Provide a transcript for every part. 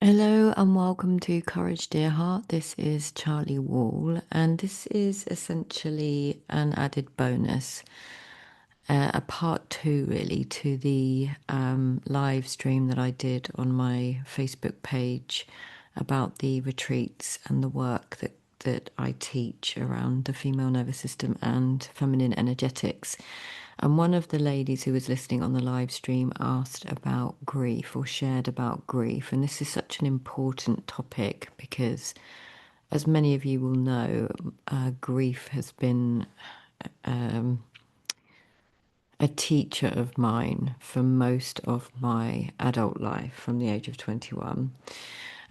Hello and welcome to Courage Dear Heart. This is Charli Wall, and this is essentially an added bonus, a part two, really, to the live stream that I did on my Facebook page about the retreats and the work that I teach around the female nervous system and feminine energetics. And one of the ladies who was listening on the live stream asked about grief or shared about grief. And this is such an important topic because, as many of you will know, grief has been um, a teacher of mine for most of my adult life from the age of 21.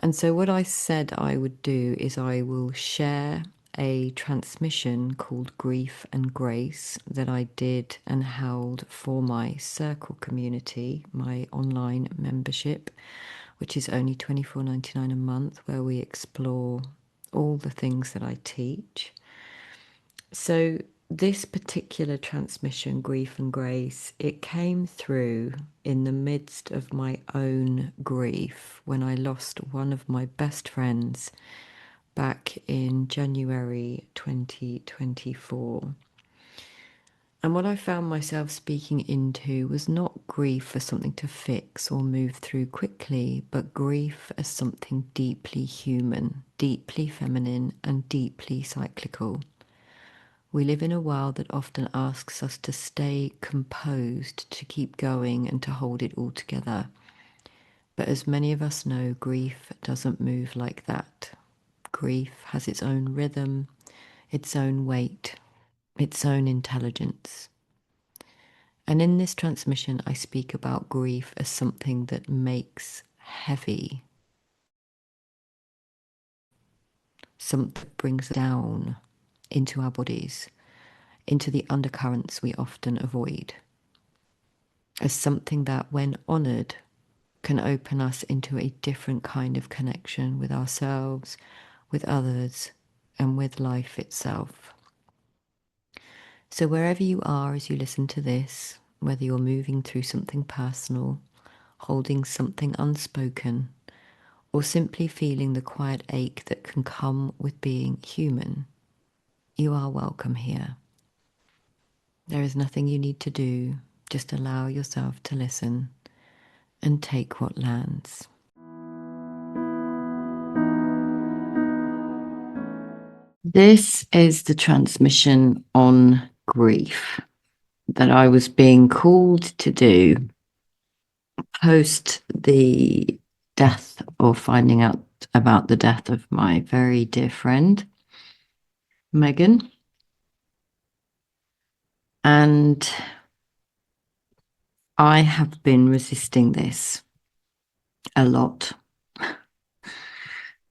And so, what I said I would do is I will share a transmission called Grief and Grace that I did and held for my circle community, my online membership, which is only $24.99 a month, where we explore all the things that I teach. So, this particular transmission, Grief and Grace, it came through in the midst of my own grief when I lost one of my best friends back in January 2024. And what I found myself speaking into was not grief as something to fix or move through quickly, but grief as something deeply human, deeply feminine, and deeply cyclical. We live in a world that often asks us to stay composed, to keep going, and to hold it all together. But as many of us know, grief doesn't move like that. Grief has its own rhythm, its own weight, its own intelligence. And in this transmission, I speak about grief as something that makes heavy, something that brings down into our bodies, into the undercurrents we often avoid, as something that, when honoured, can open us into a different kind of connection with ourselves, with others, and with life itself. So, wherever you are as you listen to this, whether you're moving through something personal, holding something unspoken, or simply feeling the quiet ache that can come with being human, you are welcome here. There is nothing you need to do, just allow yourself to listen and take what lands. This is the transmission on grief that I was being called to do post the death, or finding out about the death of my very dear friend, Megan. And I have been resisting this a lot.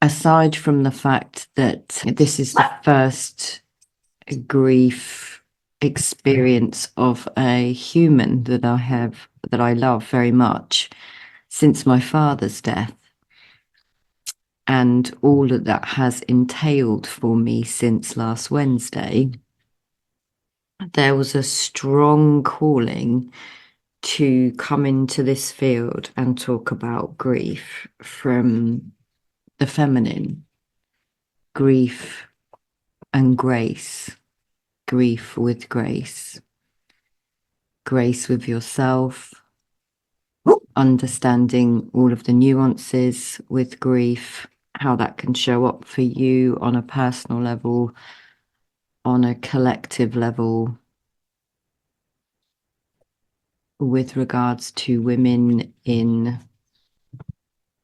Aside from the fact that this is the first grief experience of a human that I love very much since my father's death, and all that that has entailed for me since last Wednesday, there was a strong calling to come into this field and talk about grief from the feminine, grief and grace, grief with grace, grace with yourself, understanding all of the nuances with grief, how that can show up for you on a personal level, on a collective level, with regards to women in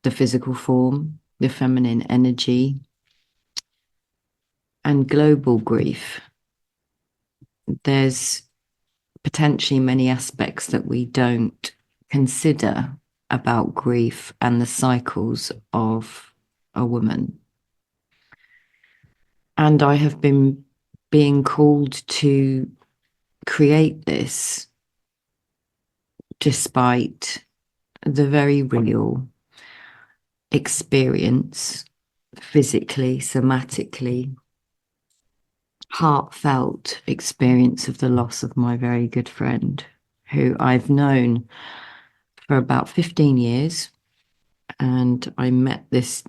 the physical form, the feminine energy, and global grief. There's potentially many aspects that we don't consider about grief and the cycles of a woman. And I have been being called to create this despite the very real experience, physically, somatically, heartfelt experience of the loss of my very good friend, who I've known for about 15 years. and I met this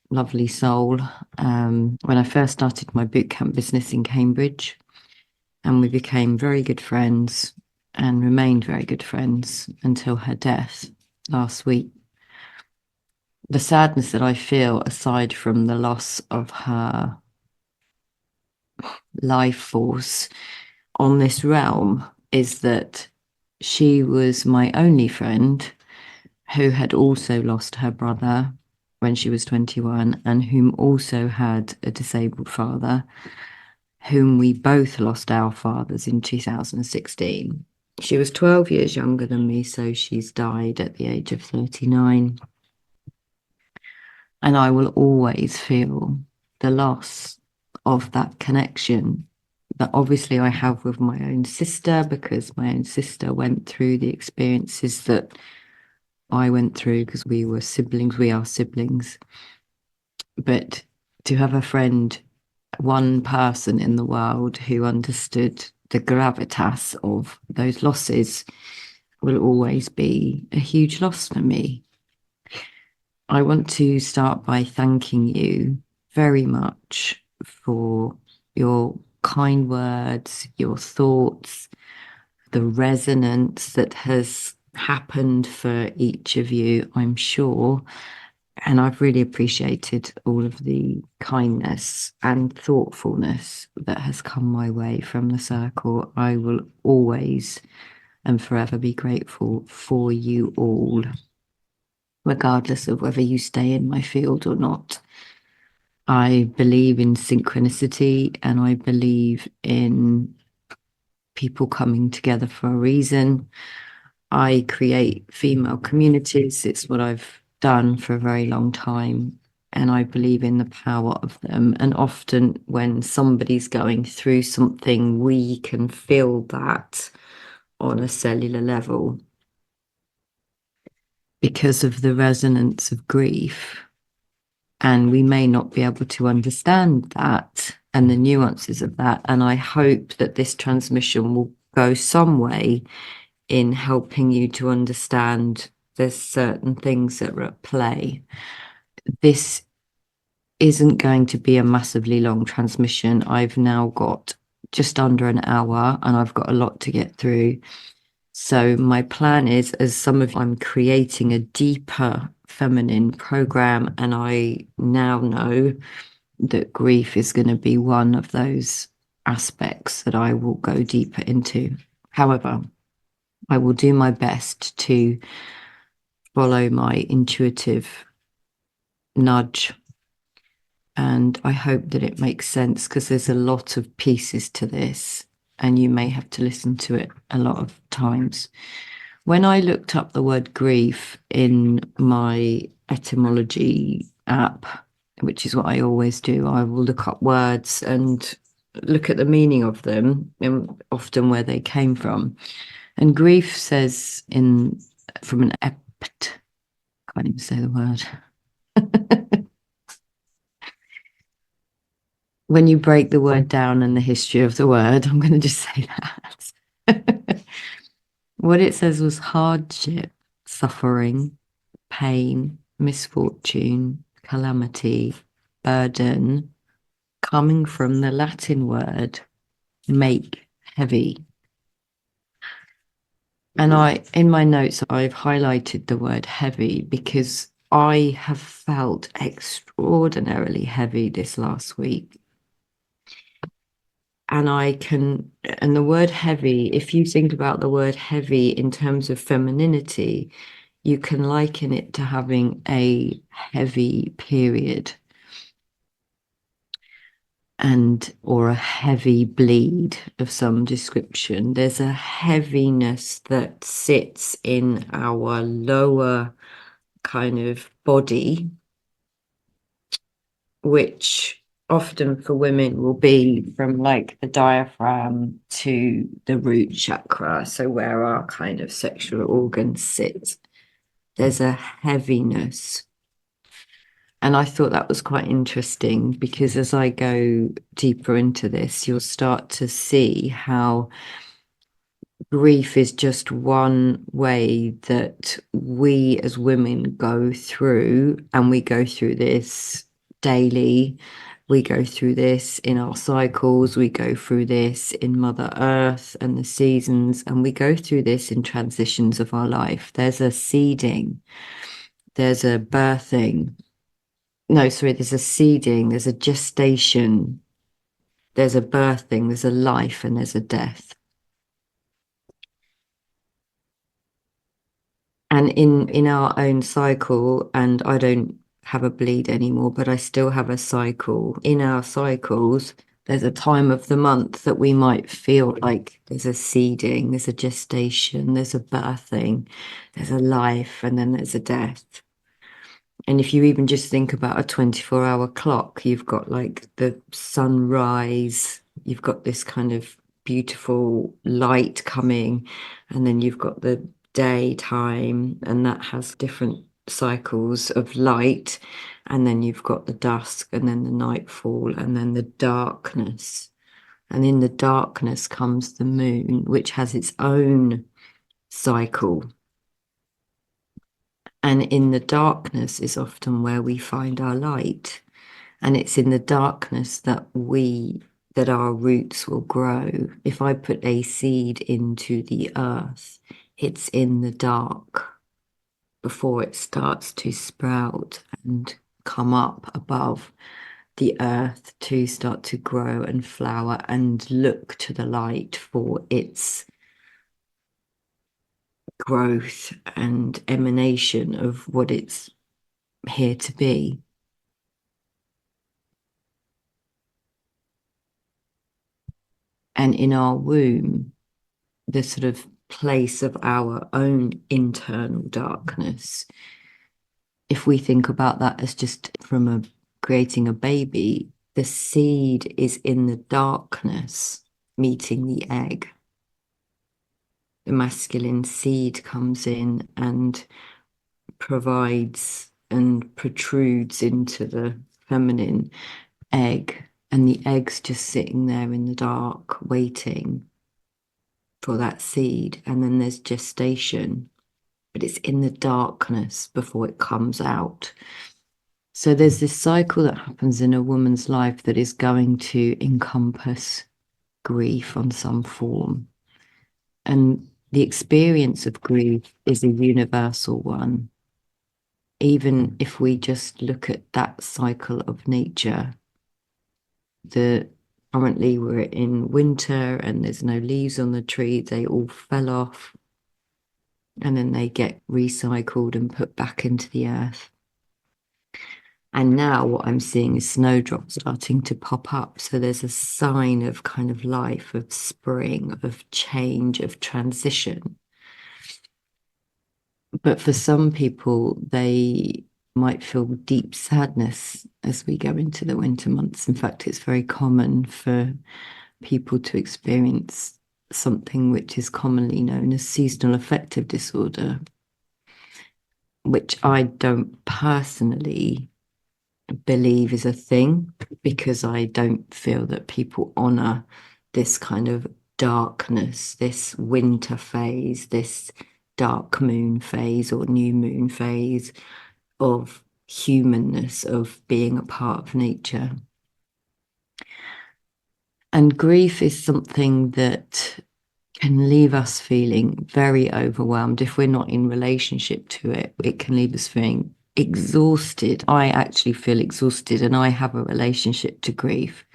lovely soul when I first started my bootcamp business in Cambridge, and we became very good friends and remained very good friends until her death last week. The sadness that I feel, aside from the loss of her life force on this realm, is that she was my only friend who had also lost her brother when she was 21 and whom also had a disabled father, whom we both lost our fathers in 2016. She was 12 years younger than me, so she's died at the age of 39. And I will always feel the loss of that connection that obviously I have with my own sister, because my own sister went through the experiences that I went through because we were siblings, we are siblings. But to have a friend, one person in the world who understood the gravitas of those losses will always be a huge loss for me. I want to start by thanking you very much for your kind words, your thoughts, the resonance that has happened for each of you, I'm sure. And I've really appreciated all of the kindness and thoughtfulness that has come my way from the circle. I will always and forever be grateful for you all, regardless of whether you stay in my field or not. I believe in synchronicity, and I believe in people coming together for a reason. I create female communities. It's what I've done for a very long time, and I believe in the power of them. And often when somebody's going through something, we can feel that on a cellular level because of the resonance of grief. And we may not be able to understand that and the nuances of that. And I hope that this transmission will go some way in helping you to understand there's certain things that are at play. This isn't going to be a massively long transmission. I've now got just under an hour and I've got a lot to get through. So my plan is, as some of you, I'm creating a deeper feminine program, and I now know that grief is going to be one of those aspects that I will go deeper into. However, I will do my best to follow my intuitive nudge, and I hope that it makes sense, because there's a lot of pieces to this and you may have to listen to it a lot of times. When I looked up the word grief in my etymology app, which is what I always do, I will look up words and look at the meaning of them and often where they came from. And grief says from an ept, can't even say the word. When you break the word down and the history of the word, I'm going to just say that. What it says was hardship, suffering, pain, misfortune, calamity, burden, coming from the Latin word make, heavy. And in my notes, I've highlighted the word heavy because I have felt extraordinarily heavy this last week. And the word heavy, if you think about the word heavy in terms of femininity, you can liken it to having a heavy period or a heavy bleed of some description. There's a heaviness that sits in our lower kind of body, which often for women will be from like the diaphragm to the root chakra, so where our kind of sexual organs sit. There's a heaviness. And I thought that was quite interesting, because as I go deeper into this, you'll start to see how grief is just one way that we as women go through, and we go through this daily. We go through this in our cycles, we go through this in Mother Earth and the seasons, and we go through this in transitions of our life. There's a seeding, there's a birthing. No, sorry, there's a seeding, there's a gestation, there's a birthing, there's a life, and there's a death. And in our own cycle, and I don't have a bleed anymore, but I still have a cycle. In our cycles, there's a time of the month that we might feel like there's a seeding, there's a gestation, there's a birthing, there's a life, and then there's a death. And if you even just think about a 24-hour clock, you've got like the sunrise, you've got this kind of beautiful light coming, and then you've got the daytime, and that has different cycles of light, and then you've got the dusk, and then the nightfall, and then the darkness. And in the darkness comes the moon, which has its own cycle. And in the darkness is often where we find our light. And it's in the darkness that our roots will grow. If I put a seed into the earth, it's in the dark before it starts to sprout and come up above the earth to start to grow and flower and look to the light for its growth and emanation of what it's here to be. And in our womb, the sort of place of our own internal darkness, if we think about that as just from creating a baby, the seed is in the darkness meeting the egg. The masculine seed comes in and provides and protrudes into the feminine egg, and the egg's just sitting there in the dark waiting for that seed. And then there's gestation, but it's in the darkness before it comes out. So there's this cycle that happens in a woman's life that is going to encompass grief on some form. And the experience of grief is a universal one. Even if we just look at that cycle of nature, currently we're in winter and there's no leaves on the tree, they all fell off, and then they get recycled and put back into the earth. And now what I'm seeing is snowdrops starting to pop up. So there's a sign of kind of life, of spring, of change, of transition. But for some people, they might feel deep sadness as we go into the winter months. In fact, it's very common for people to experience something which is commonly known as seasonal affective disorder, which I don't personally believe is a thing, because I don't feel that people honor this kind of darkness, this winter phase, this dark moon phase or new moon phase of humanness, of being a part of nature. And grief is something that can leave us feeling very overwhelmed. If we're not in relationship to it, it can leave us feeling exhausted. I actually feel exhausted, and I have a relationship to grief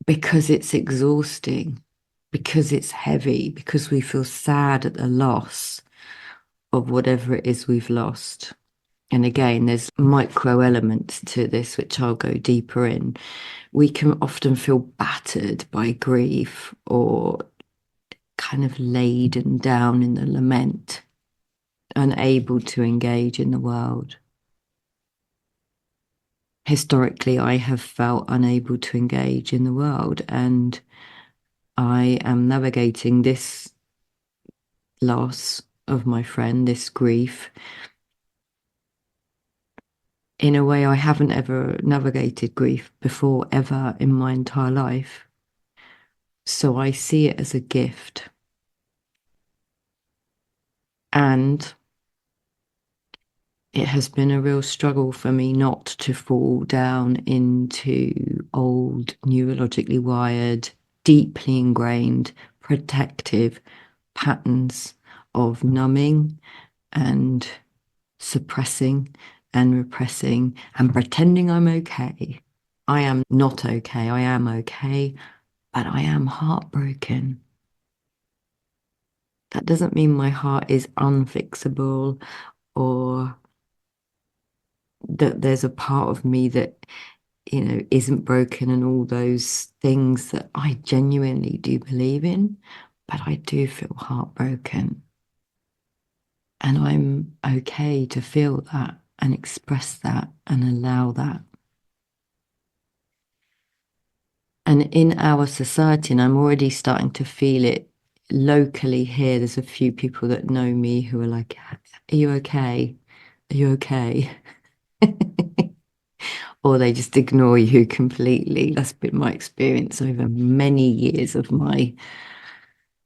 because it's exhausting, because it's heavy, because we feel sad at the loss of whatever it is we've lost. And again, there's micro elements to this, which I'll go deeper in. We can often feel battered by grief, or kind of laden down in the lament, unable to engage in the world. Historically, I have felt unable to engage in the world, and I am navigating this loss of my friend, this grief, in a way I haven't ever navigated grief before, ever in my entire life. So I see it as a gift. And it has been a real struggle for me not to fall down into old, neurologically wired, deeply ingrained, protective patterns of numbing and suppressing and repressing and pretending I'm okay. I am not okay. I am okay, but I am heartbroken. That doesn't mean my heart is unfixable or that there's a part of me that, isn't broken and all those things that I genuinely do believe in, but I do feel heartbroken. And I'm okay to feel that and express that and allow that. And in our society, and I'm already starting to feel it locally here, there's a few people that know me who are like, are you okay? Are you okay? Or they just ignore you completely. That's been my experience over many years of my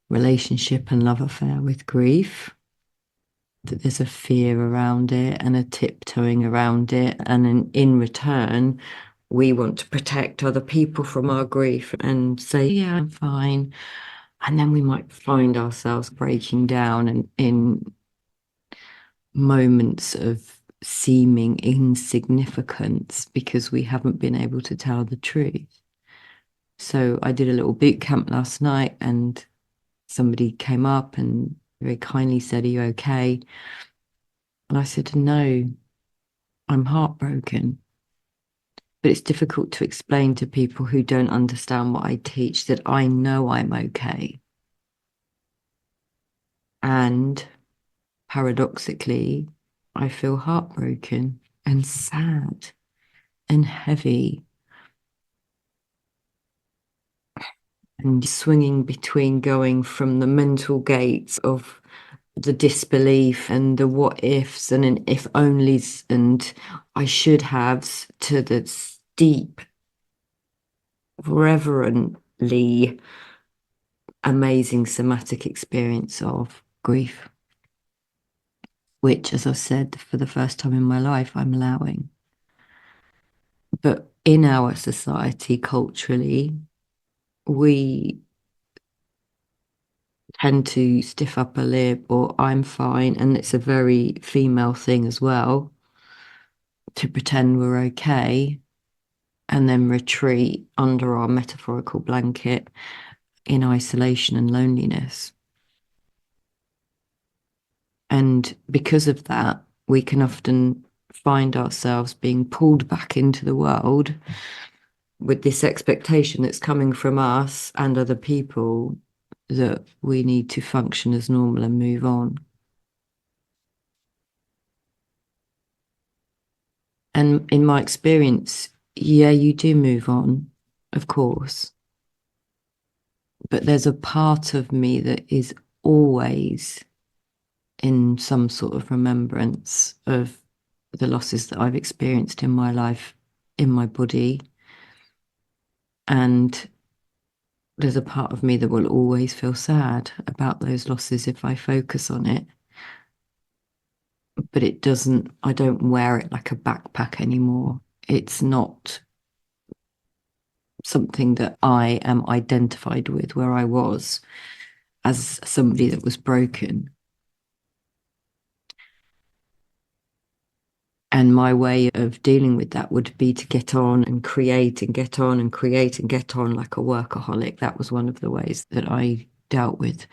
relationship and love affair with grief. That there's a fear around it and a tiptoeing around it. And in return, we want to protect other people from our grief and say, yeah, I'm fine. And then we might find ourselves breaking down and in moments of seeming insignificance because we haven't been able to tell the truth. So I did a little boot camp last night and somebody came up and very kindly said, are you okay? And I said, no, I'm heartbroken. But it's difficult to explain to people who don't understand what I teach that I know I'm okay. And paradoxically, I feel heartbroken and sad and heavy and swinging between going from the mental gates of the disbelief and the what ifs and an if onlys and I should haves to the deep, reverently amazing somatic experience of grief, which, as I've said, for the first time in my life, I'm allowing. But in our society, culturally, we tend to stiff up a lip or I'm fine. And it's a very female thing as well to pretend we're okay and then retreat under our metaphorical blanket in isolation and loneliness. And because of that, we can often find ourselves being pulled back into the world with this expectation that's coming from us and other people that we need to function as normal and move on. And in my experience, yeah, you do move on, of course. But there's a part of me that is always in some sort of remembrance of the losses that I've experienced in my life, in my body. And there's a part of me that will always feel sad about those losses if I focus on it. But it doesn't, I don't wear it like a backpack anymore. It's not something that I am identified with where I was as somebody that was broken. And my way of dealing with that would be to get on and create and get on and create and get on like a workaholic. That was one of the ways that I dealt with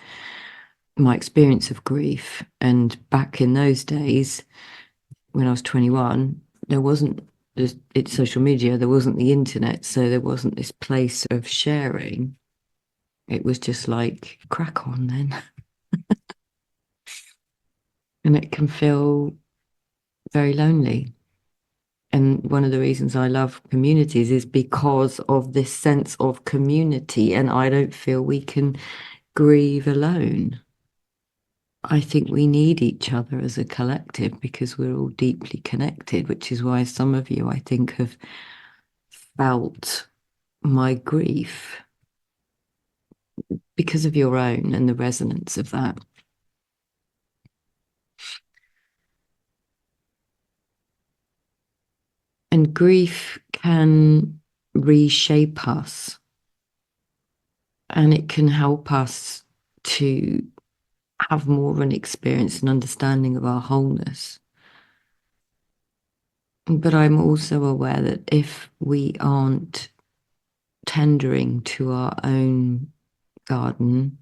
my experience of grief. And back in those days, when I was 21, there wasn't it's social media, there wasn't the internet, so there wasn't this place of sharing. It was just like crack on then. And it can feel very lonely. And one of the reasons I love communities is because of this sense of community. And I don't feel we can grieve alone. I think we need each other as a collective because we're all deeply connected, which is why some of you, I think, have felt my grief because of your own and the resonance of that. And grief can reshape us and it can help us to have more of an experience and understanding of our wholeness. But I'm also aware that if we aren't tendering to our own garden,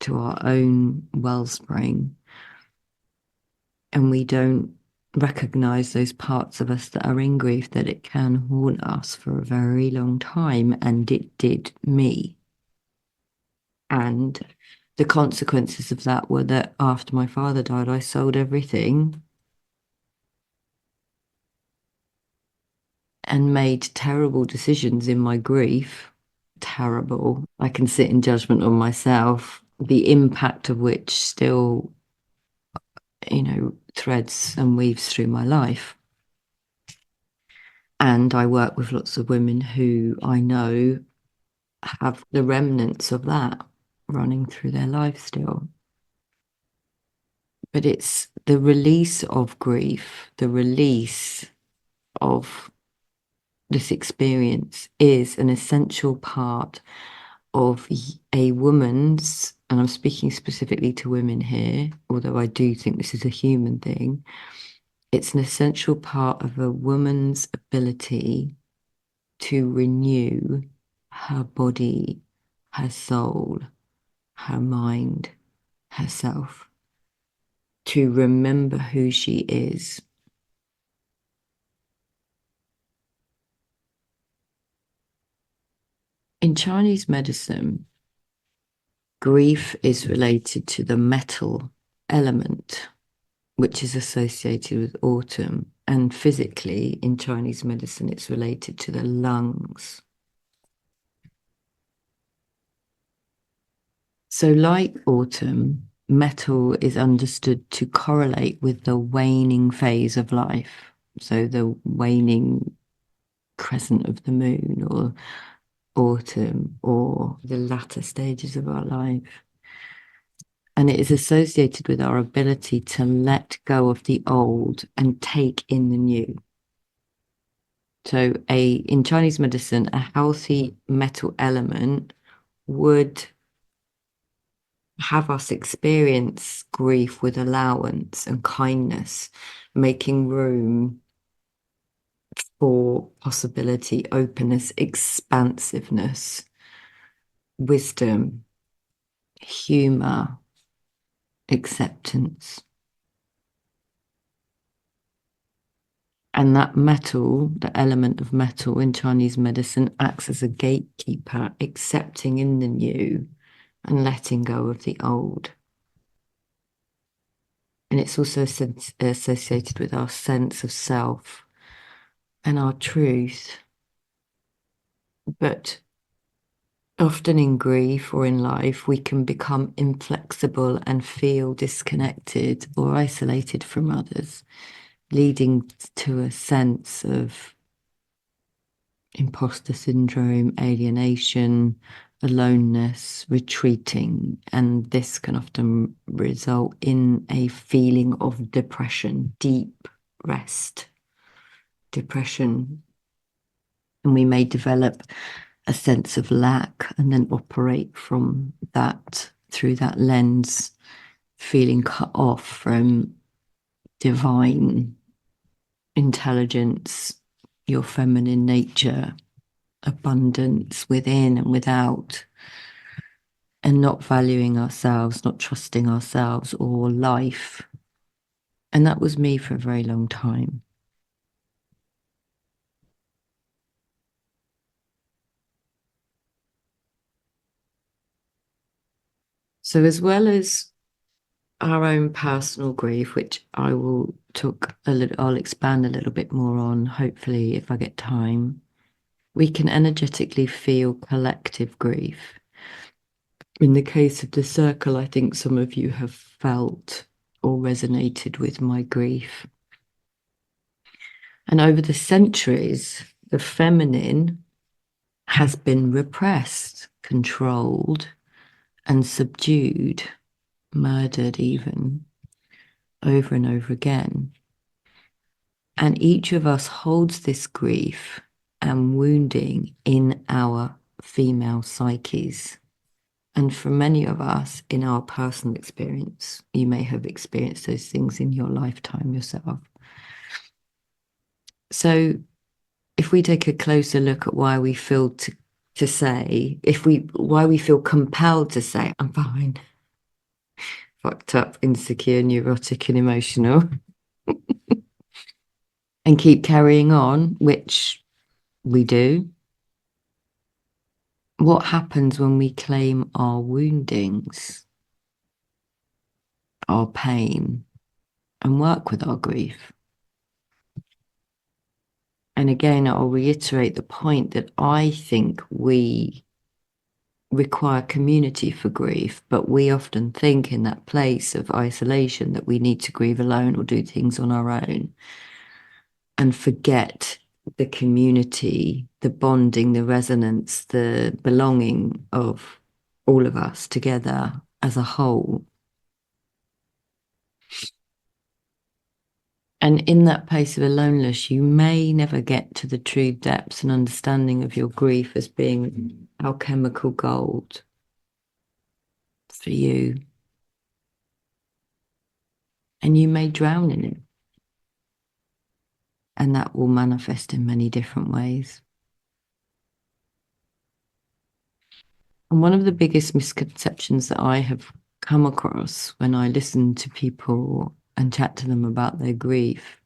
to our own wellspring, and we don't recognize those parts of us that are in grief, that it can haunt us for a very long time. And it did me. And the consequences of that were that after my father died, I sold everything and made terrible decisions in my grief. Terrible. I can sit in judgment on myself, the impact of which still, threads and weaves through my life. And I work with lots of women who I know have the remnants of that running through their life still. But it's the release of grief, the release of this experience is an essential part of a woman's, and I'm speaking specifically to women here, although I do think this is a human thing. It's an essential part of a woman's ability to renew her body, her soul, her mind, herself, to remember who she is. In Chinese medicine, grief is related to the metal element, which is associated with autumn. And physically, in Chinese medicine, it's related to the lungs. So, like autumn, metal is understood to correlate with the waning phase of life. So, the waning crescent of the moon, or autumn, or the latter stages of our life. And it is associated with our ability to let go of the old and take in the new. So in Chinese medicine, a healthy metal element would have us experience grief with allowance and kindness, making room for possibility, openness, expansiveness, wisdom, humor, acceptance. And that metal, the element of metal in Chinese medicine, acts as a gatekeeper, accepting in the new and letting go of the old. And it's also associated with our sense of self and our truth. But often in grief or in life, we can become inflexible and feel disconnected or isolated from others, leading to a sense of imposter syndrome, alienation, aloneness, retreating. And this can often result in a feeling of depression, deep rest, depression. And we may develop a sense of lack and then operate from that, through that lens, feeling cut off from divine intelligence, your feminine nature, abundance within and without, and not valuing ourselves, not trusting ourselves or life. And that was me for a very long time. So, as well as our own personal grief, which I will talk a little, I'll expand a little bit more on, hopefully, if I get time, we can energetically feel collective grief. In the case of the circle, I think some of you have felt or resonated with my grief. And over the centuries, the feminine has been repressed, controlled, and subdued, murdered even, over and over again. And each of us holds this grief and wounding in our female psyches. And for many of us, in our personal experience, you may have experienced those things in your lifetime yourself. So if we take a closer look at why we feel to say, why we feel compelled to say, I'm fine, fucked up, insecure, neurotic, and emotional, and keep carrying on, which we do. What happens when we claim our woundings, our pain, and work with our grief? And again, I'll reiterate the point that I think we require community for grief, but we often think in that place of isolation that we need to grieve alone or do things on our own and forget the community, the bonding, the resonance, the belonging of all of us together as a whole. And in that place of aloneness, you may never get to the true depths and understanding of your grief as being alchemical gold for you. And you may drown in it. And that will manifest in many different ways. And one of the biggest misconceptions that I have come across when I listen to people and chat to them about their grief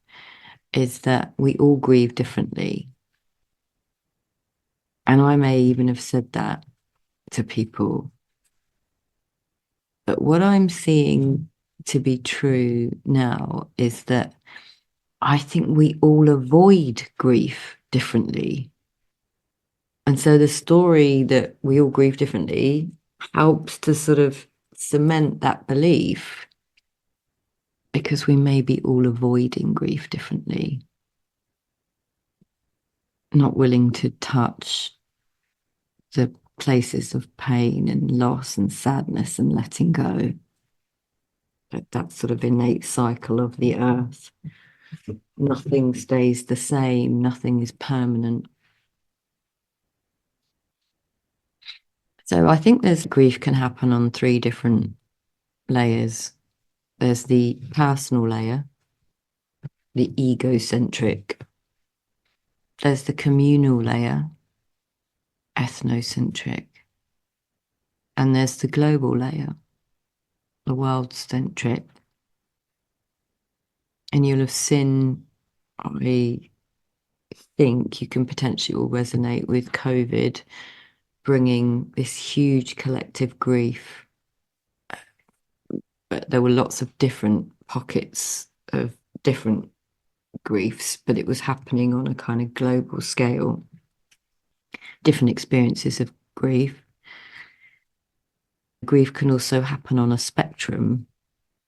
is that we all grieve differently. And I may even have said that to people. But what I'm seeing to be true now is that I think we all avoid grief differently. And so the story that we all grieve differently helps to sort of cement that belief because we may be all avoiding grief differently, not willing to touch the places of pain and loss and sadness and letting go. That sort of innate cycle of the earth. Nothing stays the same, nothing is permanent. So I think there's grief can happen on three different layers. There's the personal layer, the egocentric. There's the communal layer, ethnocentric. And there's the global layer, the world-centric. And you'll have seen, I think you can potentially all resonate with COVID bringing this huge collective grief. But there were lots of different pockets of different griefs, but it was happening on a kind of global scale. Different experiences of grief. Grief can also happen on a spectrum.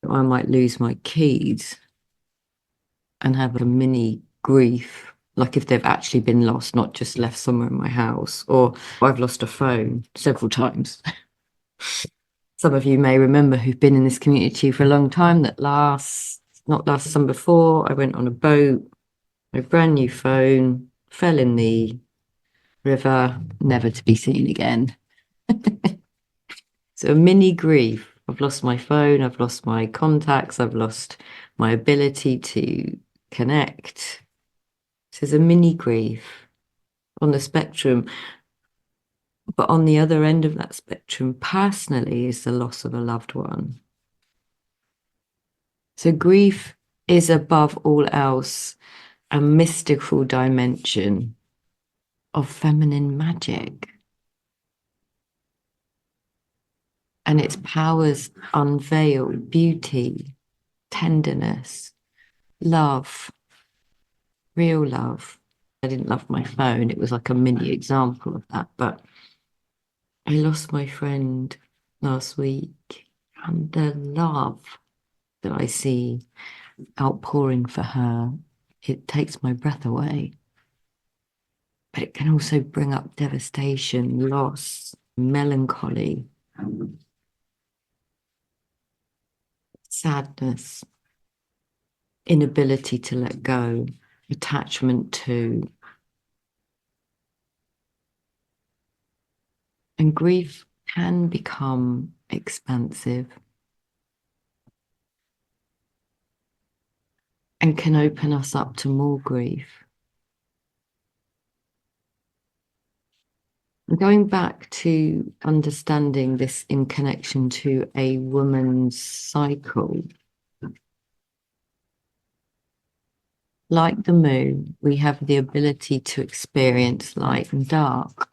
I might lose my keys and have a mini grief, like if they've actually been lost, not just left somewhere in my house, or I've lost a phone several times. Some of you may remember who've been in this community for a long time that not last summer before, I went on a boat, a brand new phone, fell in the river, never to be seen again. So a mini grief. I've lost my phone, I've lost my contacts, I've lost my ability to connect. So there's a mini grief on the spectrum. But on the other end of that spectrum, personally, is the loss of a loved one. So grief is above all else a mystical dimension of feminine magic. And its powers unveil beauty, tenderness, love, real love. I didn't love my phone. It was like a mini example of that. But I lost my friend last week, and the love that I see outpouring for her, it takes my breath away. But it can also bring up devastation, loss, melancholy, sadness, inability to let go. attachment to. And grief can become expansive and can open us up to more grief. Going back to understanding this in connection to a woman's cycle, like the moon, we have the ability to experience light and dark.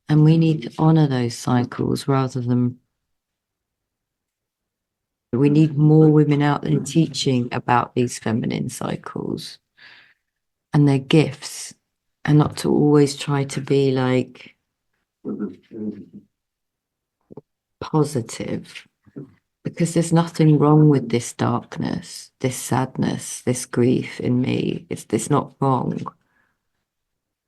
And we need to honor those cycles rather than, we need more women out there teaching about these feminine cycles and their gifts, and not to always try to be like positive, because there's nothing wrong with this darkness, this sadness, this grief in me. It's not wrong.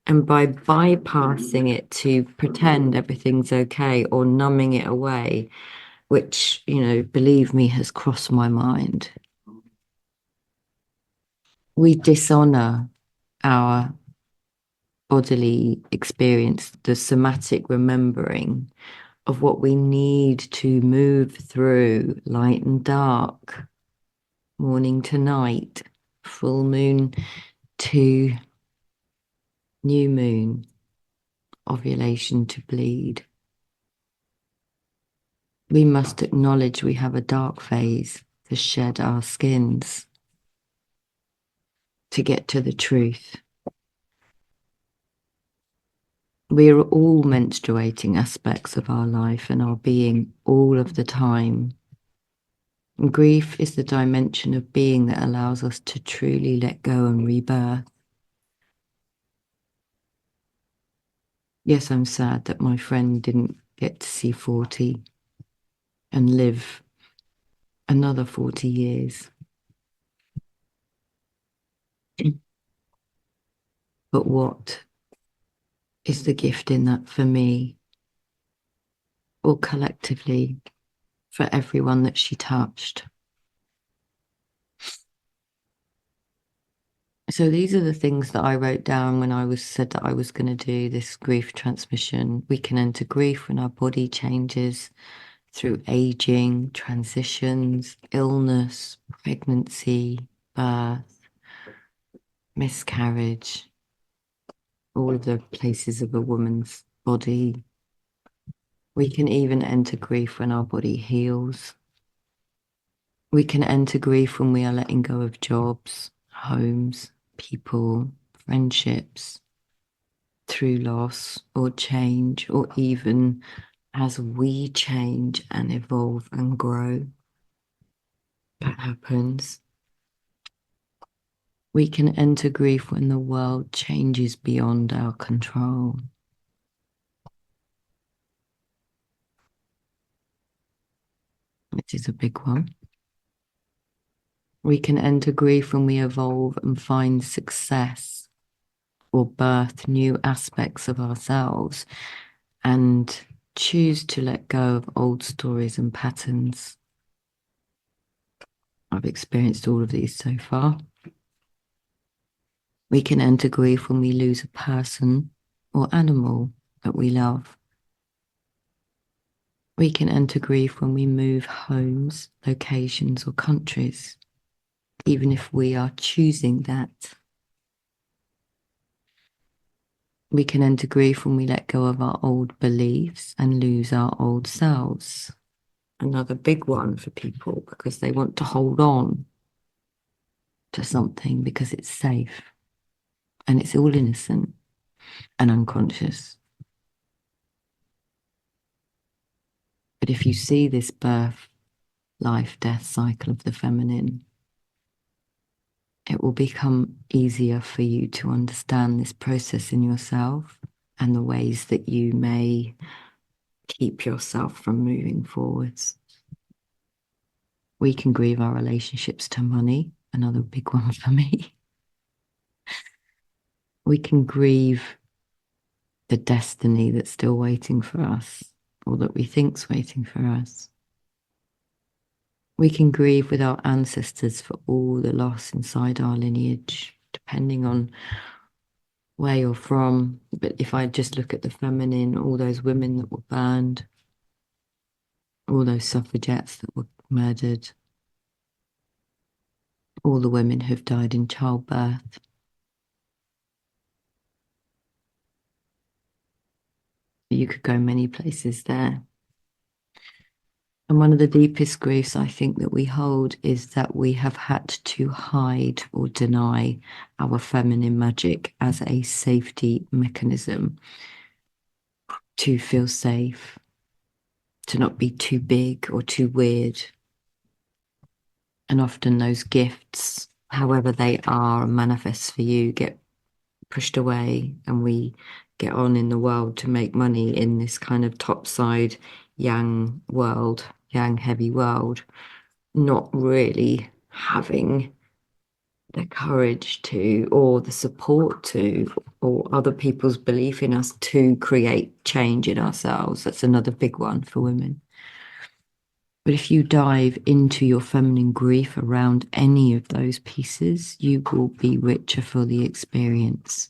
And by bypassing it to pretend everything's okay or numbing it away, which, believe me, has crossed my mind, we dishonor our bodily experience, the somatic remembering of what we need to move through light and dark, morning to night, full moon to new moon, ovulation to bleed. We must acknowledge we have a dark phase to shed our skins, to get to the truth. We are all menstruating aspects of our life and our being all of the time. And grief is the dimension of being that allows us to truly let go and rebirth. Yes, I'm sad that my friend didn't get to see 40 and live another 40 years. But what is the gift in that for me, or collectively for everyone that she touched? So these are the things that I wrote down when I said that I was going to do this grief transmission. We can enter grief when our body changes through aging, transitions, illness, pregnancy, birth, miscarriage, all of the places of a woman's body. We can even enter grief when our body heals. We can enter grief when we are letting go of jobs, homes, people, friendships, through loss or change, or even as we change and evolve and grow. That happens. We can enter grief when the world changes beyond our control. Which is a big one. We can enter grief when we evolve and find success or birth new aspects of ourselves and choose to let go of old stories and patterns. I've experienced all of these so far. We can enter grief when we lose a person or animal that we love. We can enter grief when we move homes, locations, or countries, even if we are choosing that. We can enter grief when we let go of our old beliefs and lose our old selves. Another big one for people because they want to hold on to something because it's safe and it's all innocent and unconscious. But if you see this birth, life, death cycle of the feminine, it will become easier for you to understand this process in yourself and the ways that you may keep yourself from moving forwards. We can grieve our relationships to money, another big one for me. We can grieve the destiny that's still waiting for us, or that we think's waiting for us. We can grieve with our ancestors for all the loss inside our lineage, depending on where you're from. But if I just look at the feminine, all those women that were burned, all those suffragettes that were murdered, all the women who've died in childbirth. You could go many places there. And one of the deepest griefs I think that we hold is that we have had to hide or deny our feminine magic as a safety mechanism to feel safe, to not be too big or too weird. And often those gifts, however they are and manifest for you, get pushed away, and we get on in the world to make money in this kind of topside yang world, yang heavy world, not really having the courage to, or the support to, or other people's belief in us to create change in ourselves. That's another big one for women. But if you dive into your feminine grief around any of those pieces, you will be richer for the experience.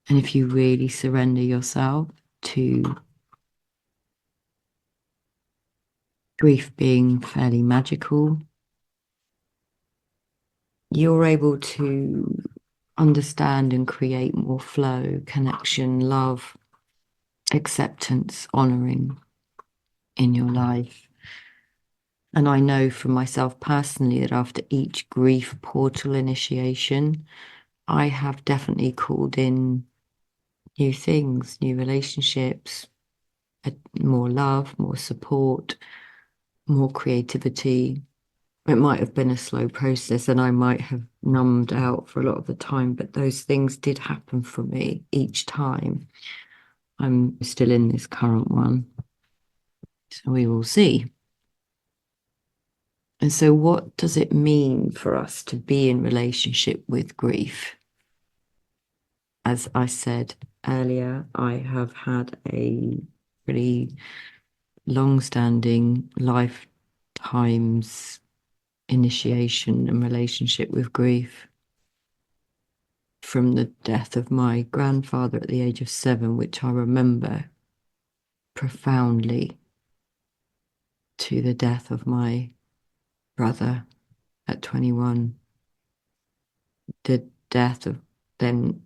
And if you really surrender yourself to grief being fairly magical, you're able to understand and create more flow, connection, love, acceptance, honoring in your life. And I know from myself personally that after each grief portal initiation, I have definitely called in new things, new relationships, more love, more support, more creativity. It might have been a slow process and I might have numbed out for a lot of the time, but those things did happen for me each time. I'm still in this current one, so we will see. And so what does it mean for us to be in relationship with grief? As I said earlier, I have had a really long-standing lifetimes initiation and relationship with grief from the death of my grandfather at the age of 7, which I remember profoundly, to the death of my brother at 21, the death of then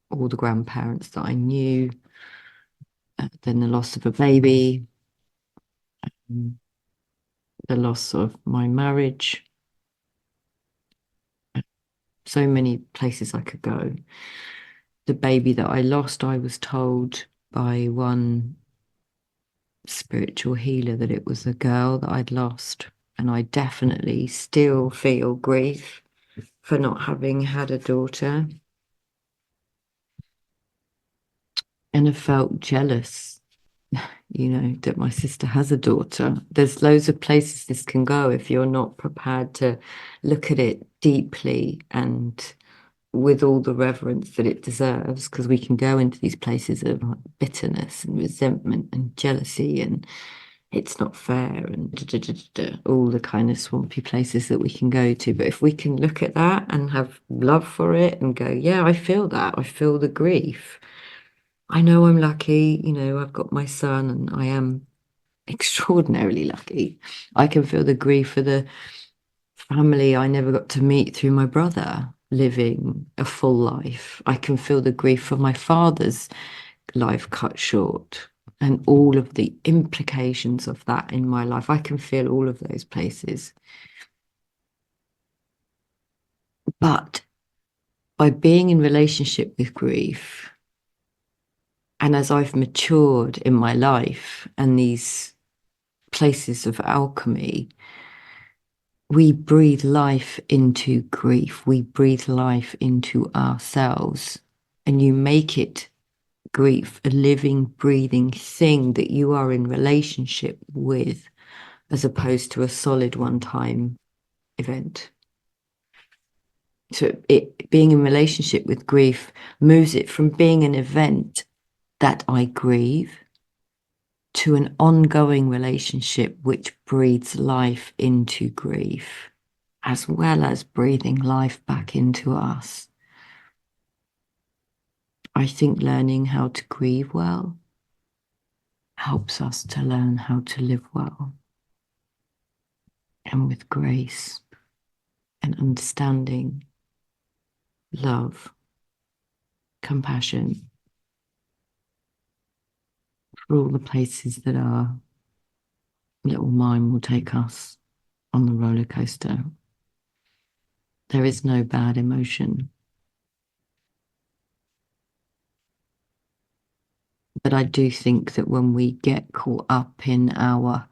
all the grandparents that I knew, then the loss of a baby, the loss of my marriage. So many places I could go. The baby that I lost, I was told by one spiritual healer that it was a girl that I'd lost. And I definitely still feel grief for not having had a daughter. And I felt jealous, that my sister has a daughter. There's loads of places this can go if you're not prepared to look at it deeply and with all the reverence that it deserves, because we can go into these places of bitterness and resentment and jealousy and it's not fair and all the kind of swampy places that we can go to. But if we can look at that and have love for it and go, yeah, I feel that. I feel the grief. I know I'm lucky, I've got my son and I am extraordinarily lucky. I can feel the grief for the family I never got to meet through my brother living a full life. I can feel the grief for my father's life cut short and all of the implications of that in my life. I can feel all of those places. But by being in relationship with grief, and as I've matured in my life and these places of alchemy, we breathe life into grief. We breathe life into ourselves. And you make it, grief, a living, breathing thing that you are in relationship with, as opposed to a solid one-time event. So being in relationship with grief moves it from being an event that I grieve to an ongoing relationship which breathes life into grief, as well as breathing life back into us. I think learning how to grieve well helps us to learn how to live well and with grace and understanding, love, compassion for all the places that our little mind will take us on the roller coaster. There is no bad emotion. But I do think that when we get caught up in our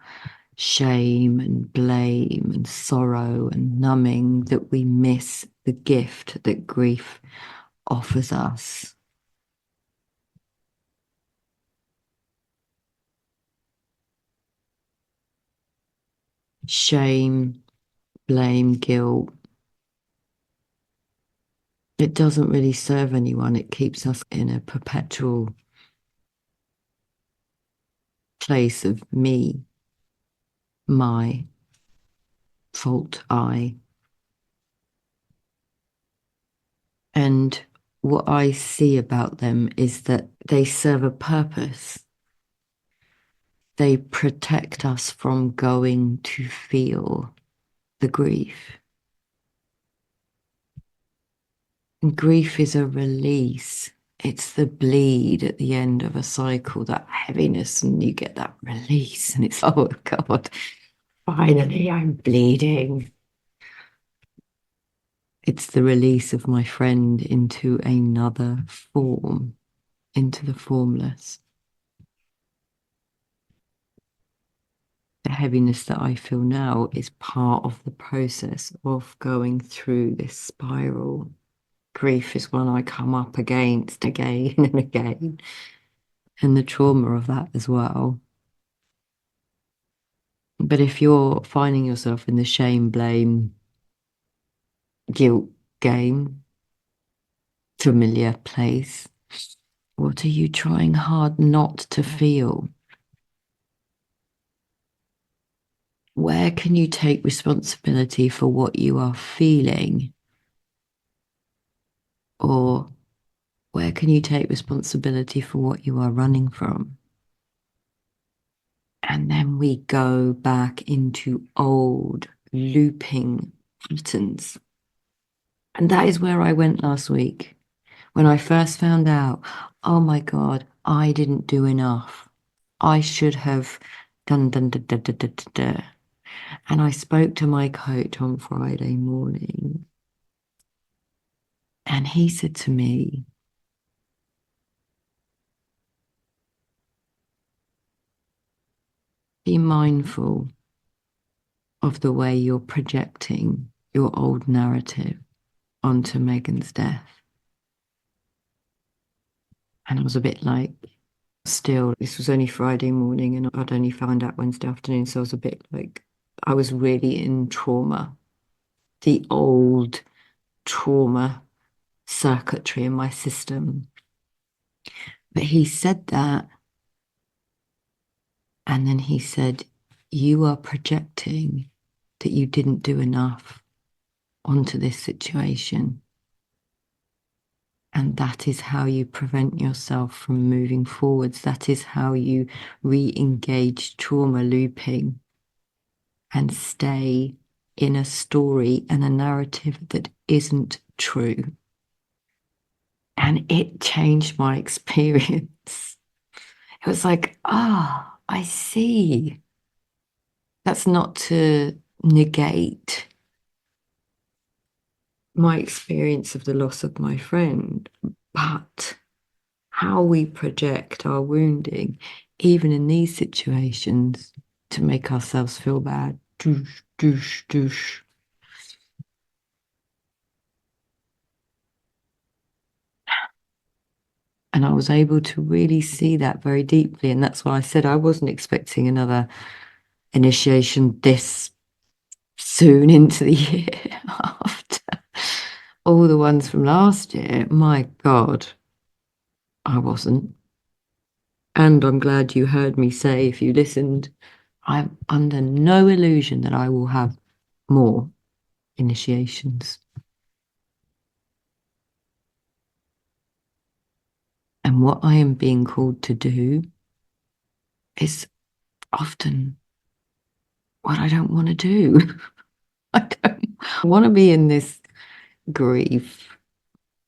shame and blame and sorrow and numbing, that we miss the gift that grief offers us. Shame, blame, guilt, it doesn't really serve anyone. It keeps us in a perpetual place of me, my fault, I. And what I see about them is that they serve a purpose. They protect us from going to feel the grief. And grief is a release. It's the bleed at the end of a cycle, that heaviness, and you get that release, and it's, oh God, finally I'm bleeding. It's the release of my friend into another form, into the formless. The heaviness that I feel now is part of the process of going through this spiral. Grief is one I come up against again and again, and the trauma of that as well. But if you're finding yourself in the shame, blame, guilt game, familiar place, what are you trying hard not to feel? Where can you take responsibility for what you are feeling? Or where can you take responsibility for what you are running from? And then we go back into old looping patterns. And that is where I went last week when I first found out, oh my God, I didn't do enough. I should have done, da, da, da, da, da, da. And I spoke to my coach on Friday morning, and he said to me, be mindful of the way you're projecting your old narrative onto Megan's death. And I was a bit like, still, this was only Friday morning and I'd only found out Wednesday afternoon. So I was a bit like, I was really in trauma, the old trauma circuitry in my system. But he said that. And then he said, you are projecting that you didn't do enough onto this situation. And that is how you prevent yourself from moving forwards. That is how you re-engage trauma looping and stay in a story and a narrative that isn't true. And it changed my experience. It was like, ah, I see. That's not to negate my experience of the loss of my friend, but how we project our wounding, even in these situations, to make ourselves feel bad. Doosh, doosh, doosh. And I was able to really see that very deeply. And that's why I said I wasn't expecting another initiation this soon into the year after all the ones from last year. My God, I wasn't. And I'm glad you heard me say, if you listened, I'm under no illusion that I will have more initiations. And what I am being called to do is often what I don't want to do. I don't want to be in this grief.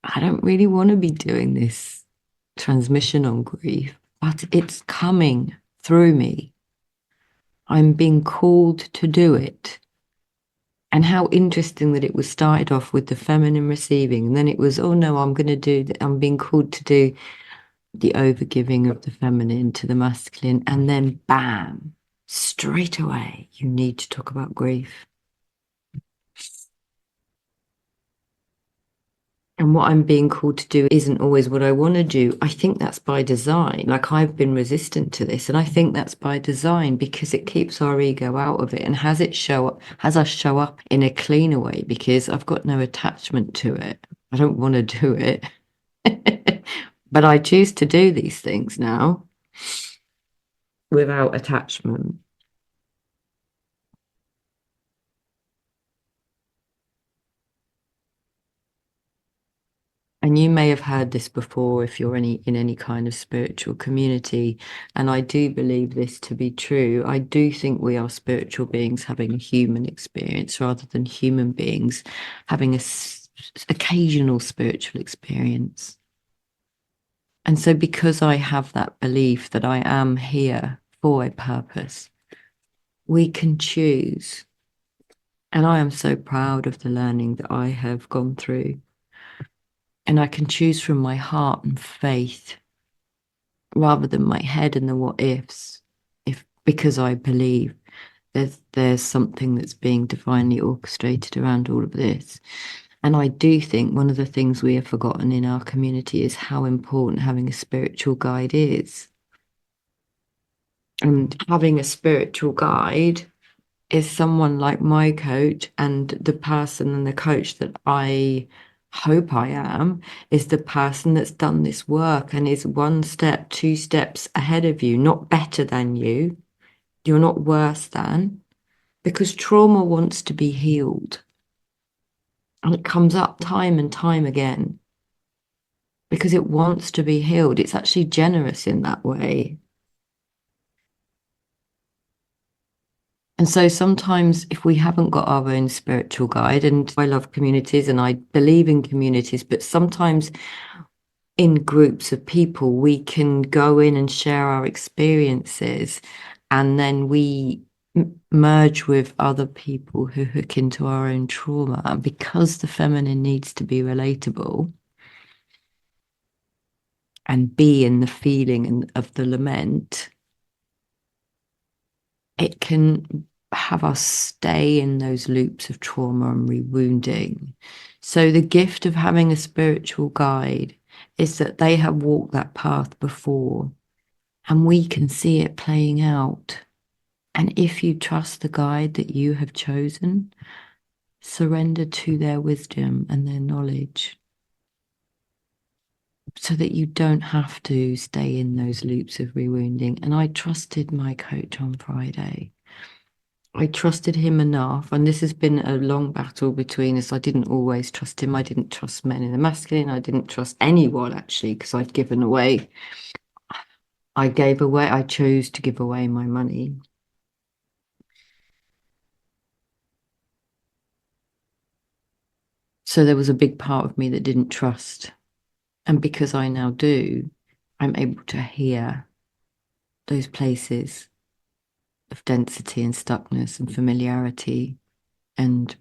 I don't really want to be doing this transmission on grief, but it's coming through me. I'm being called to do it. And how interesting that it was started off with the feminine receiving, and then it was, oh no, I'm going to do that. I'm being called to do the overgiving of the feminine to the masculine. And then bam, straight away, you need to talk about grief. And what I'm being called to do isn't always what I want to do. I think that's by design. Like I've been resistant to this, and I think that's by design because it keeps our ego out of it and has us show up in a cleaner way because I've got no attachment to it. I don't want to do it. But I choose to do these things now without attachment. And you may have heard this before if you're in any kind of spiritual community. And I do believe this to be true. I do think we are spiritual beings having a human experience rather than human beings having occasional spiritual experience. And so, because I have that belief that I am here for a purpose, we can choose. And I am so proud of the learning that I have gone through. And I can choose from my heart and faith rather than my head and the what ifs, if because I believe there's something that's being divinely orchestrated around all of this. And I do think one of the things we have forgotten in our community is how important having a spiritual guide is. And having a spiritual guide is someone like my coach, and the person and the coach that I hope I am is the person that's done this work and is one step, two steps ahead of you, not better than you. You're not worse than, because trauma wants to be healed. And it comes up time and time again because it wants to be healed. It's actually generous in that way. And so sometimes, if we haven't got our own spiritual guide, and I love communities and I believe in communities, but sometimes in groups of people, we can go in and share our experiences, and then we merge with other people who hook into our own trauma. And because the feminine needs to be relatable and be in the feeling of the lament, it can have us stay in those loops of trauma and rewounding. So the gift of having a spiritual guide is that they have walked that path before and we can see it playing out. And if you trust the guide that you have chosen, surrender to their wisdom and their knowledge so that you don't have to stay in those loops of rewounding. And I trusted my coach on Friday. I trusted him enough, and this has been a long battle between us. I didn't always trust him. I didn't trust men in the masculine. I didn't trust anyone actually, because I'd given away. I chose to give away my money. So there was a big part of me that didn't trust. And because I now do, I'm able to hear those places of density and stuckness and familiarity and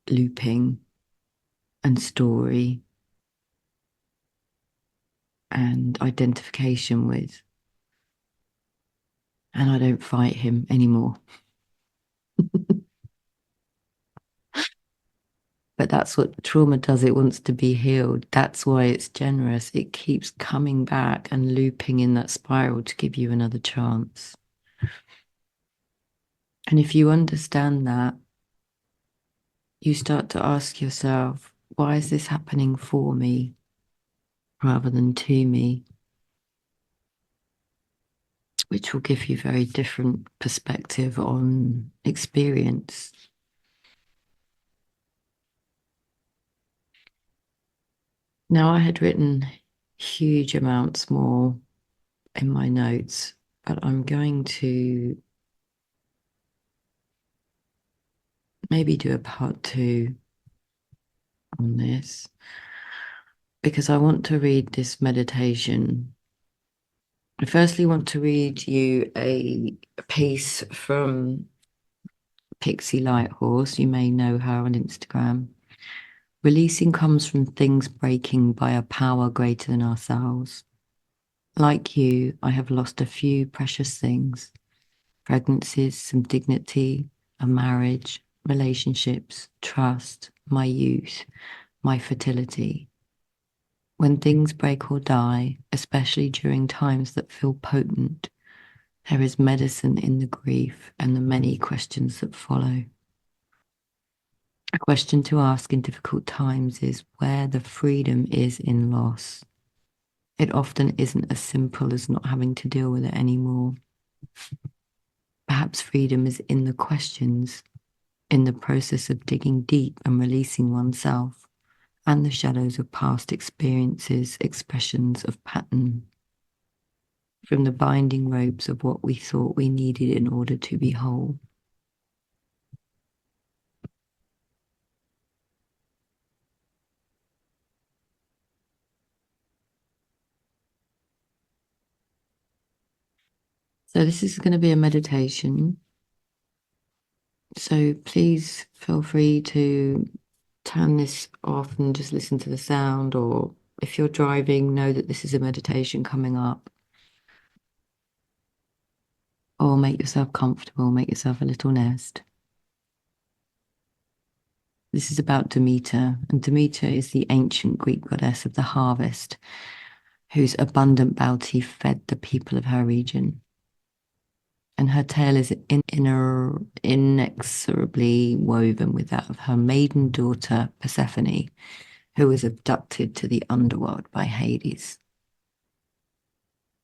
looping and story and identification with. And I don't fight him anymore. But that's what trauma does. It wants to be healed. That's why it's generous. It keeps coming back and looping in that spiral to give you another chance. And if you understand that, you start to ask yourself, why is this happening for me rather than to me? Which will give you very different perspective on experience. Now, I had written huge amounts more in my notes, but I'm going to maybe do a part two on this because I want to read this meditation. I firstly want to read you a piece from Pixie Lighthorse. You may know her on Instagram. Releasing comes from things breaking by a power greater than ourselves. Like you, I have lost a few precious things: pregnancies, some dignity, a marriage, relationships, trust, my youth, my fertility. When things break or die, especially during times that feel potent, there is medicine in the grief and the many questions that follow. A question to ask in difficult times is where the freedom is in loss. It often isn't as simple as not having to deal with it anymore. Perhaps freedom is in the questions, in the process of digging deep and releasing oneself, and the shadows of past experiences, expressions of pattern, from the binding ropes of what we thought we needed in order to be whole. So this is going to be a meditation. So please feel free to turn this off and just listen to the sound, or if you're driving, know that this is a meditation coming up. Or make yourself comfortable, make yourself a little nest. This is about Demeter, and Demeter is the ancient Greek goddess of the harvest, whose abundant bounty fed the people of her region. And her tale is inexorably woven with that of her maiden daughter, Persephone, who was abducted to the underworld by Hades.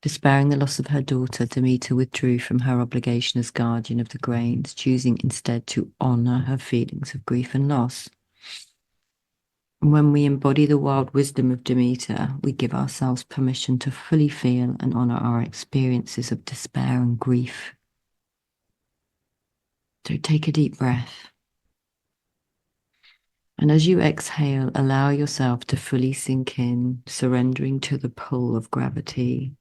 Despairing the loss of her daughter, Demeter withdrew from her obligation as guardian of the grains, choosing instead to honor her feelings of grief and loss. When we embody the wild wisdom of Demeter, we give ourselves permission to fully feel and honor our experiences of despair and grief. So take a deep breath. And as you exhale, allow yourself to fully sink in, surrendering to the pull of gravity.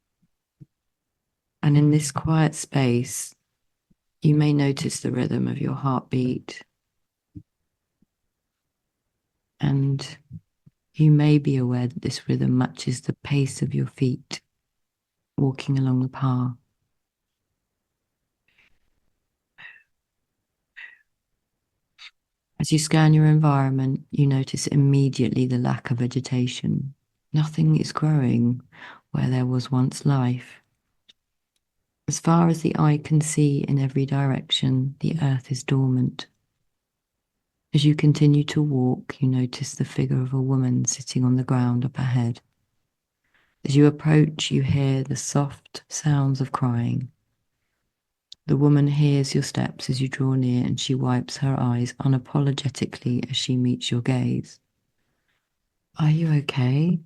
And in this quiet space, you may notice the rhythm of your heartbeat. And you may be aware that this rhythm matches the pace of your feet walking along the path. As you scan your environment, you notice immediately the lack of vegetation. Nothing is growing where there was once life. As far as the eye can see in every direction, the earth is dormant. As you continue to walk, you notice the figure of a woman sitting on the ground up ahead. As you approach, you hear the soft sounds of crying. The woman hears your steps as you draw near, and she wipes her eyes unapologetically as she meets your gaze. Are you okay?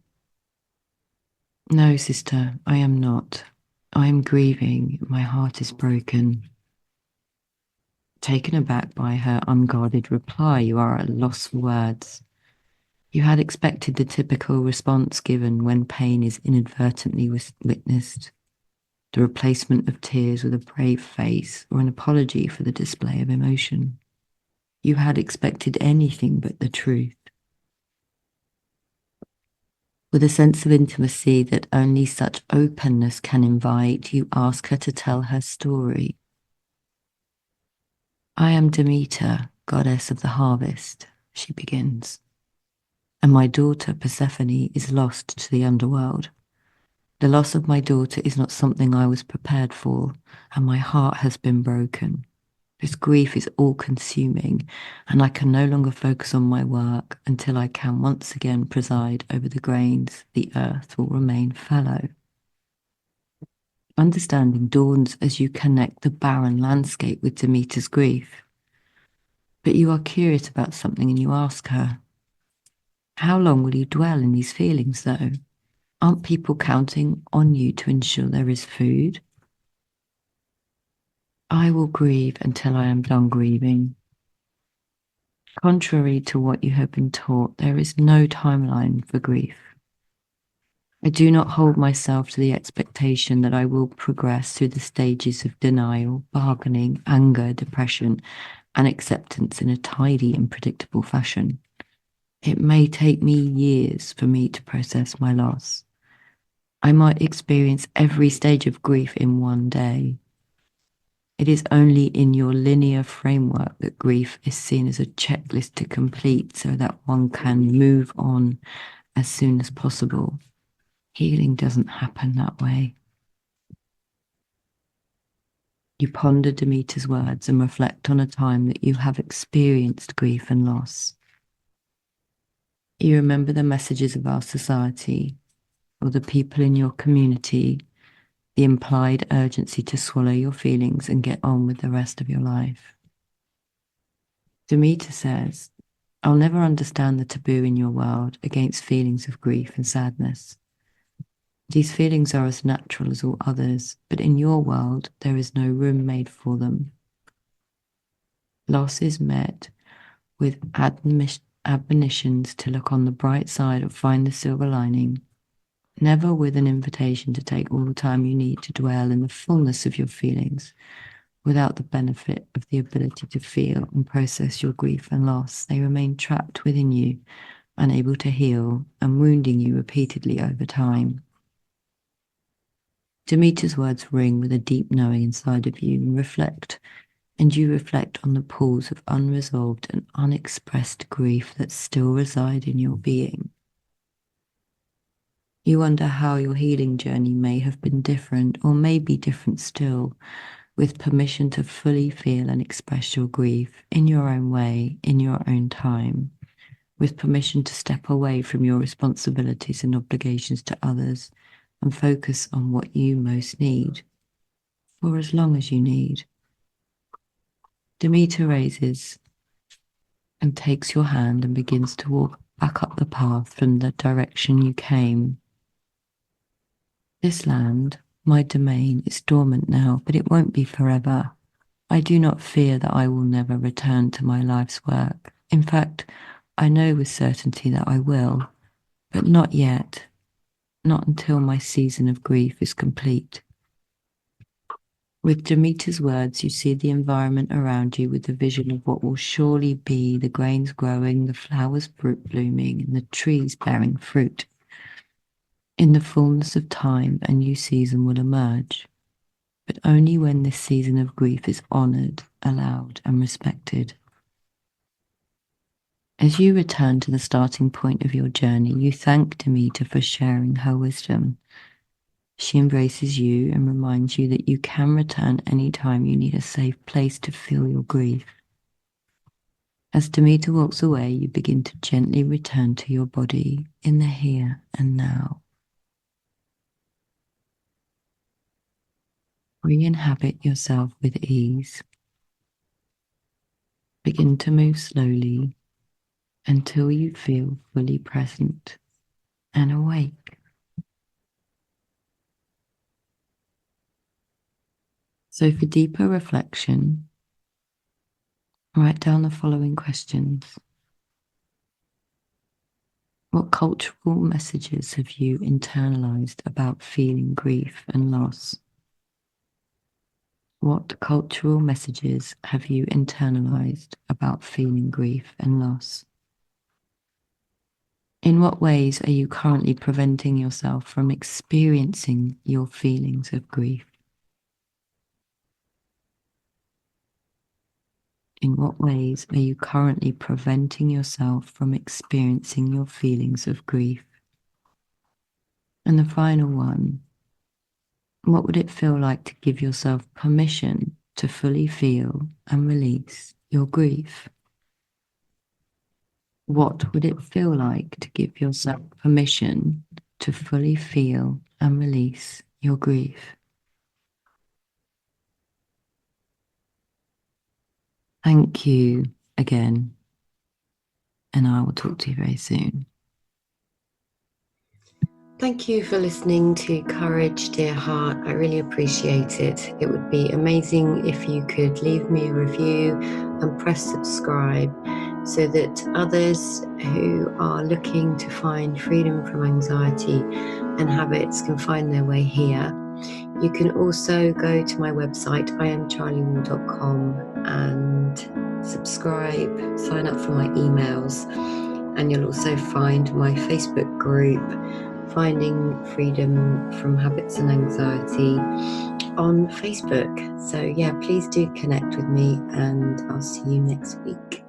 No, sister, I am not. I am grieving. My heart is broken. Taken aback by her unguarded reply, you are at a loss for words. You had expected the typical response given when pain is inadvertently witnessed: the replacement of tears with a brave face or an apology for the display of emotion. You had expected anything but the truth. With a sense of intimacy that only such openness can invite, you ask her to tell her story. I am Demeter, goddess of the harvest, she begins, and my daughter Persephone is lost to the underworld. The loss of my daughter is not something I was prepared for, and my heart has been broken. This grief is all-consuming, and I can no longer focus on my work until I can once again preside over the grains. The earth will remain fallow. Understanding dawns as you connect the barren landscape with Demeter's grief. But you are curious about something and you ask her, how long will you dwell in these feelings, though? Aren't people counting on you to ensure there is food? I will grieve until I am done grieving. Contrary to what you have been taught, there is no timeline for grief. I do not hold myself to the expectation that I will progress through the stages of denial, bargaining, anger, depression, and acceptance in a tidy and predictable fashion. It may take me years for me to process my loss. I might experience every stage of grief in one day. It is only in your linear framework that grief is seen as a checklist to complete so that one can move on as soon as possible. Healing doesn't happen that way. You ponder Demeter's words and reflect on a time that you have experienced grief and loss. You remember the messages of our society or the people in your community, the implied urgency to swallow your feelings and get on with the rest of your life. Demeter says, I'll never understand the taboo in your world against feelings of grief and sadness. These feelings are as natural as all others, but in your world, there is no room made for them. Loss is met with admonitions to look on the bright side or find the silver lining, never with an invitation to take all the time you need to dwell in the fullness of your feelings. Without the benefit of the ability to feel and process your grief and loss, they remain trapped within you, unable to heal and wounding you repeatedly over time. Demeter's words ring with a deep knowing inside of you and you reflect on the pools of unresolved and unexpressed grief that still reside in your being. You wonder how your healing journey may have been different or may be different still, with permission to fully feel and express your grief in your own way, in your own time, with permission to step away from your responsibilities and obligations to others and focus on what you most need, for as long as you need. Demeter raises and takes your hand and begins to walk back up the path from the direction you came. This land, my domain, is dormant now, but it won't be forever. I do not fear that I will never return to my life's work. In fact, I know with certainty that I will, but not yet, not until my season of grief is complete. With Demeter's words, you see the environment around you with the vision of what will surely be the grains growing, the flowers blooming, and the trees bearing fruit. In the fullness of time, a new season will emerge, but only when this season of grief is honoured, allowed, and respected. As you return to the starting point of your journey, you thank Demeter for sharing her wisdom. She embraces you and reminds you that you can return anytime you need a safe place to feel your grief. As Demeter walks away, you begin to gently return to your body in the here and now. Re-inhabit yourself with ease. Begin to move slowly until you feel fully present and awake. So for deeper reflection, write down the following questions. What cultural messages have you internalized about feeling grief and loss? What cultural messages have you internalized about feeling grief and loss? In what ways are you currently preventing yourself from experiencing your feelings of grief? In what ways are you currently preventing yourself from experiencing your feelings of grief? And the final one, what would it feel like to give yourself permission to fully feel and release your grief? What would it feel like to give yourself permission to fully feel and release your grief? Thank you again, and I will talk to you very soon. Thank you for listening to Courage, Dear Heart. I really appreciate it. It would be amazing if you could leave me a review and press subscribe so that others who are looking to find freedom from anxiety and habits can find their way here. You can also go to my website, iamcharliewall.com, and subscribe, sign up for my emails, and you'll also find my Facebook group, Finding Freedom from Habits and Anxiety, on Facebook. So yeah, please do connect with me, and I'll see you next week.